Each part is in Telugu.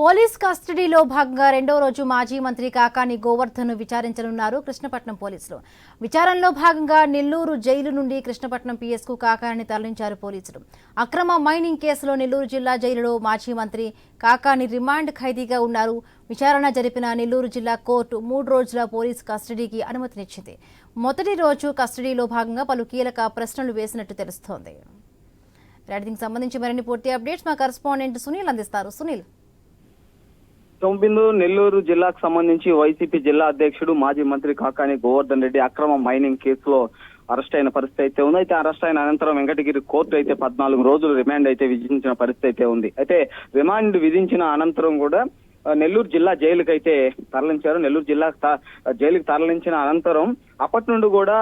పోలీస్ కస్టడీలో భాగంగా రెండో రోజు మాజీ మంత్రి కాకాని గోవర్ధన్ విచారించనున్నారు కృష్ణపట్నం పోలీసులు. విచారణలో భాగంగా నెల్లూరు జైలు నుండి కృష్ణపట్నం పిఎస్కు కాకాని తరలించారు పోలీసులు. అక్రమ మైనింగ్ కేసులో నెల్లూరు జిల్లా జైలులో మాజీ మంత్రి కాకాని రిమాండ్ ఖైదీగా ఉన్నారు. విచారణ జరిపిన నెల్లూరు జిల్లా కోర్టు 3 రోజుల పోలీస్ కస్టడీకి అనుమతినిచ్చింది. మొదటి రోజు కస్టడీలో భాగంగా పలు కీలక ప్రశ్నలు వేసినట్టు తెలుస్తోంది. దీనికి సంబంధించి మరిన్ని పూర్తి అప్డేట్స్ మా కరెస్పాండెంట్ సునీల్ అందిస్తారు. సునీల్, సోంబిందు నెల్లూరు జిల్లాకు సంబంధించి వైసీపీ జిల్లా అధ్యక్షుడు మాజీ మంత్రి కాకాని గోవర్ధన్ రెడ్డి అక్రమ మైనింగ్ కేసులో అరెస్ట్ అయిన పరిస్థితి అయితే ఉంది. అయితే అరెస్ట్ అయిన అనంతరం వెంకటగిరి కోర్టు అయితే 14 రోజులు రిమాండ్ అయితే విధించిన పరిస్థితి అయితే ఉంది. అయితే రిమాండ్ విధించిన అనంతరం కూడా నెల్లూరు జిల్లా జైలుకి అయితే తరలించారు. నెల్లూరు జిల్లా జైలుకి తరలించిన అనంతరం అప్పటి నుండి కూడా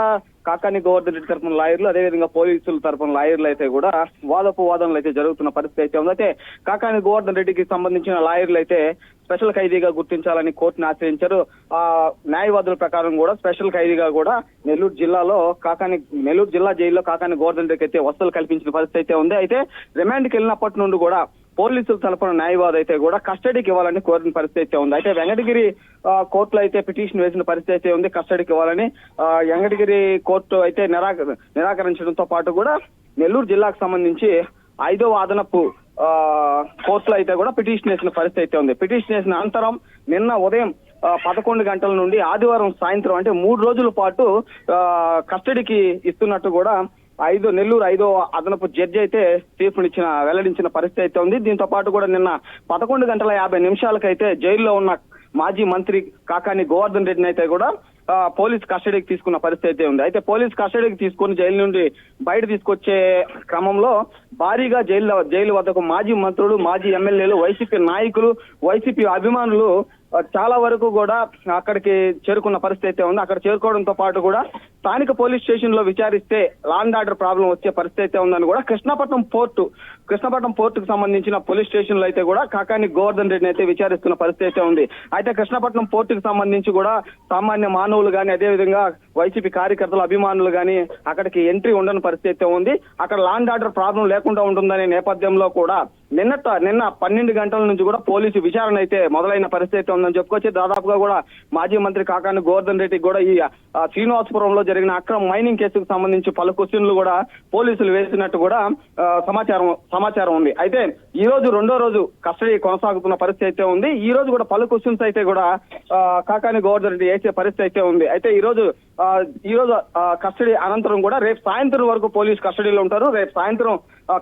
కాకాని గోవర్ధన్ రెడ్డి తరఫున లాయర్లు, అదేవిధంగా పోలీసుల తరఫున లాయర్లు అయితే కూడా వాదనలు అయితే జరుగుతున్న పరిస్థితి అయితే ఉంది. అయితే కాకాని గోవర్ధన్ రెడ్డికి సంబంధించిన లాయర్లు అయితే స్పెషల్ ఖైదీగా గుర్తించాలని కోర్టును ఆశ్రయించారు. ఆ న్యాయవాదుల ప్రకారం కూడా స్పెషల్ ఖైదీగా కూడా నెల్లూరు జిల్లా జైల్లో కాకాని గోవర్ధన్ రెడ్డికి అయితే వసతులు కల్పించిన పరిస్థితి అయితే ఉంది. అయితే రిమాండ్కి వెళ్ళినప్పటి నుండి కూడా పోలీసుల తరఫున న్యాయవాది అయితే కూడా కస్టడీకి ఇవ్వాలని కోరిన పరిస్థితి అయితే ఉంది. అయితే వెంకటగిరి కోర్టులో అయితే పిటిషన్ వేసిన పరిస్థితి అయితే ఉంది కస్టడీకి ఇవ్వాలని. వెంకటగిరి కోర్టు అయితే నిరాకరించడంతో పాటు కూడా నెల్లూరు జిల్లాకు సంబంధించి 5వ అదనపు కోర్టులో అయితే కూడా పిటిషన్ వేసిన పరిస్థితి అయితే ఉంది. పిటిషన్ వేసిన అనంతరం నిన్న ఉదయం 11 గంటల నుండి ఆదివారం సాయంత్రం అంటే 3 రోజుల పాటు కస్టడీకి ఇస్తున్నట్టు కూడా నెల్లూరు 5వ అదనపు జడ్జి అయితే తీర్పునిచ్చిన వెల్లడించిన పరిస్థితి అయితే ఉంది. దీంతో పాటు కూడా నిన్న 11:50 అయితే జైల్లో ఉన్న మాజీ మంత్రి కాకాని గోవర్ధన్ రెడ్డిని అయితే కూడా పోలీస్ కస్టడీకి తీసుకున్న పరిస్థితి అయితే ఉంది. అయితే పోలీస్ కస్టడీకి తీసుకుని జైలు నుండి బయట తీసుకొచ్చే క్రమంలో భారీగా జైలు వద్దకు మాజీ మంత్రులు, మాజీ ఎమ్మెల్యేలు, వైసీపీ నాయకులు, వైసీపీ అభిమానులు చాలా వరకు కూడా అక్కడికి చేరుకున్న పరిస్థితి అయితే ఉంది. అక్కడ చేరుకోవడంతో పాటు కూడా స్థానిక పోలీస్ స్టేషన్ లో విచారిస్తే లా అండ్ ఆర్డర్ ప్రాబ్లం వచ్చే పరిస్థితి అయితే ఉందని కూడా కృష్ణపట్నం పోర్టుకు సంబంధించిన పోలీస్ స్టేషన్ లో అయితే కూడా కాకాని గోవర్ధన్ రెడ్డిని అయితే విచారిస్తున్న పరిస్థితి అయితే ఉంది. అయితే కృష్ణపట్నం పోర్టుకు సంబంధించి కూడా సామాన్య మానవులు గాని, అదేవిధంగా వైసీపీ కార్యకర్తలు, అభిమానులు గాని అక్కడికి ఎంట్రీ ఉండని పరిస్థితి అయితే ఉంది. అక్కడ లా అండ్ ఆర్డర్ ప్రాబ్లం లేకుండా ఉంటుందనే నేపథ్యంలో కూడా నిన్న 12 గంటల నుంచి కూడా పోలీసు విచారణ అయితే మొదలైన పరిస్థితి అయితే ఉందని చెప్పుకోవచ్చు. దాదాపుగా కూడా మాజీ మంత్రి కాకాని గోవర్ధన్ రెడ్డికి కూడా ఈ శ్రీనివాసపురంలో జరిగిన అక్రమ మైనింగ్ కేసుకు సంబంధించి పలు క్వశ్చన్లు కూడా పోలీసులు వేసినట్టు కూడా సమాచారం ఉంది. అయితే ఈ రోజు రెండో రోజు కస్టడీ కొనసాగుతున్న పరిస్థితి అయితే ఉంది. ఈ రోజు కూడా పలు క్వశ్చన్స్ అయితే కూడా కాకాని గోవర్ధన్ రెడ్డి వేసే పరిస్థితి అయితే ఉంది. అయితే ఈ రోజు కస్టడీ అనంతరం కూడా రేపు సాయంత్రం వరకు పోలీస్ కస్టడీలో ఉంటారు. రేపు సాయంత్రం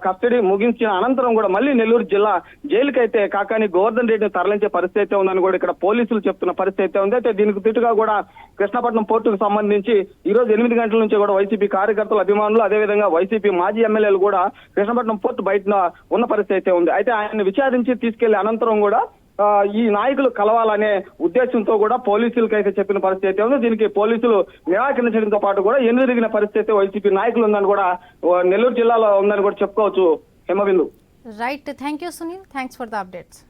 కస్టడీ ముగించిన అనంతరం కూడా మళ్ళీ నెల్లూరు జిల్లా జైలుకి అయితే కాకాని గోవర్ధన్ రెడ్డిని తరలించే పరిస్థితి అయితే ఉందని కూడా ఇక్కడ పోలీసులు చెప్తున్న పరిస్థితి అయితే ఉంది. అయితే దీనికి తిట్టుగా కూడా కృష్ణపట్నం పోర్టుకు సంబంధించి ఈ రోజు 8 గంటల నుంచి కూడా వైసీపీ కార్యకర్తలు, అభిమానులు, అదేవిధంగా వైసీపీ మాజీ ఎమ్మెల్యేలు కూడా కృష్ణపట్నం పోర్టు బయట ఉన్న పరిస్థితి అయితే ఉంది. అయితే ఆయన విచారించి తీసుకెళ్లి అనంతరం కూడా ఈ నాయకులు కలవాలనే ఉద్దేశంతో కూడా పోలీసులకు అయితే చెప్పిన పరిస్థితి అయితే ఉంది. దీనికి పోలీసులు నిరాకరించడంతో పాటు కూడా ఎన్నిరిగిన పరిస్థితి వైసీపీ నాయకులు ఉందని కూడా నెల్లూరు జిల్లాలో ఉందని కూడా చెప్పుకోవచ్చు. Hemabindu. Right, thank you Sunil, thanks for the updates.